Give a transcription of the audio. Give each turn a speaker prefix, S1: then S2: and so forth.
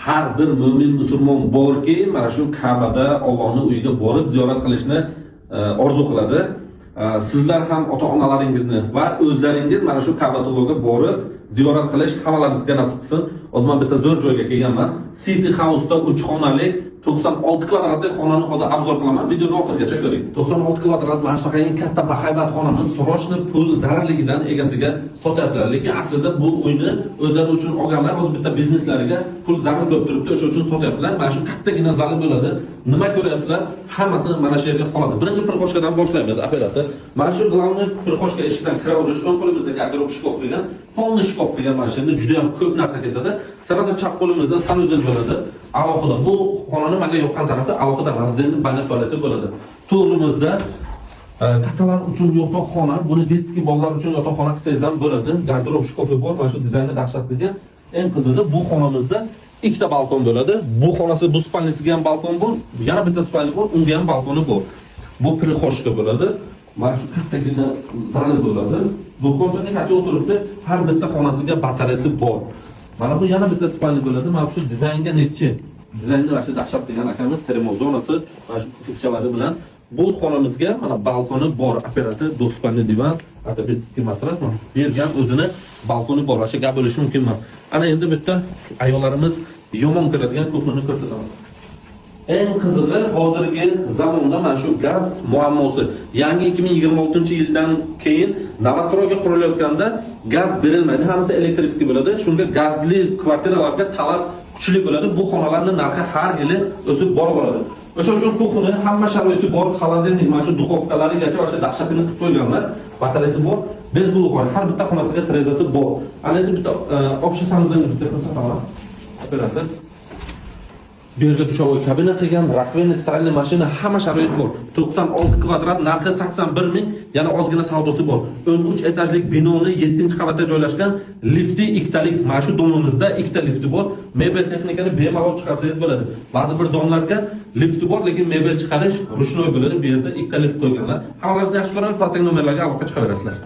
S1: har bir mo'min musulmon borki, mana shu Ka'bada Allohning uyiga borib ziyorat qilishni orzu qiladi. Sizlar ham ota-onalaringizni va o'zlaringiz mana shu Ka'batullohga borib ziyorat qilish hammalaringizga nasib qilsin. O'zim bitta zo'r joyga kelganman. City House'da 3 xonali 96 kvadratli xonani hozir obzor qilaman. Videoni oxirigacha ko'ring. 96 kvadrat mana shunaqa katta bahaybat xonamiz srochni pul zararligidan egasiga sotyaptilar. Lekin aslida bu uyni o'zlari uchun olganlar o'z bitta bizneslariga pul zarar bo'lib turibdi, o'sha uchun sotyaptilar. Mana shu kattagina zali bo'ladi. Nima ko'ryapsizlar? Hammasi mana shu yerga qoladi. Birinchi pirxoshkadan boshlaymiz, operator. Mana shu glavniy pirxoshka eshikdan kiraverish, o'ng qo'limizda garderob shkaf qilgan, polni shkaf qilgan mana shu yerda juda ham ko'p narsa ketadi. Sirasi chap qo'limizda sanuzel bo'ladi. Alohida bu xonani menga yoqqan tarafi alohida razdeni banner tualeti bo'ladi. To'g'rimizda kattalar uchun yotoqxona, buni detskiy bolalar uchun yotoqxona qilsangiz ham bo'ladi. Garderob shkafi bor, mana shu dizaynda dahshatligi. Eng qizig'i bu xonamizda ikkita balkon bo'ladi. Bu xonasi bu spalnisiga ham balkon bor, yana bitta spalni bor, unga ham balkoni bor. Bu pirxoshka bo'ladi. Mana shu kattagina zali bo'ladi. Do'konda qancha o'tiribdi, har bitta xonasiga batareyasi bor. Mana bu yana bitta spalni bo'ladi. Mana shu dizaynga netchi. Dizaynni mana shu dahshat degan akamiz termos zonasi, mana shu kuchukchalari bilan bu xonamizga mana balkoni bor. Operator do'stpalni divan, ortopedический matras bergan o'zini balkoni bor. O'sha gap bo'lishi mumkinmi? Ana endi bitta ayollarimiz yomon ko'radigan kuxnani ko'rsataman. Eng qizig'i hozirgi zamonda mana shu gaz muammosi. Yangi 2026-yildan keyin Novostroyga qurilayotganda gaz berilmaydi, hammasi elektrический bo'ladi. Shunga gazli kvartiralarga talab kuchli bo'ladi. Bu xonalarning narxi har yili o'sib boraveradi. O'sha uchun kuxni hamma sharoiti bor, xolodilnik, mana shu duxovkalarigacha o'sha dahshatini qilib qo'yganlar. Batareyasi bor, bez buluqlar, har bitta xonasiga trezasi bor. Ana endi bitta общий sanuzelni ko'rsataman. Operator bu yerga dushovoy kabina qilgan, rakveni, stalli mashina, hamma sharoit bor. 96 kvadrat, narxi 81 ming, yana ozgina savdosi bor. 13 etajlik binoni 7-qavatda joylashgan, lifti ikkitalik. Mana shu domimizda ikkita lifti bor. Mebel texnikani bemalol chiqarsangiz bo'ladi. Ba'zi bir domlarga lifti bor, lekin mebel chiqarish ruchnoy bo'ladi. Bu yerda ikkita lift qo'yganlar. Hammalaringizni yaxshi ko'ramiz, pastdagi nomerlarga aloqa chiqaverasizlar.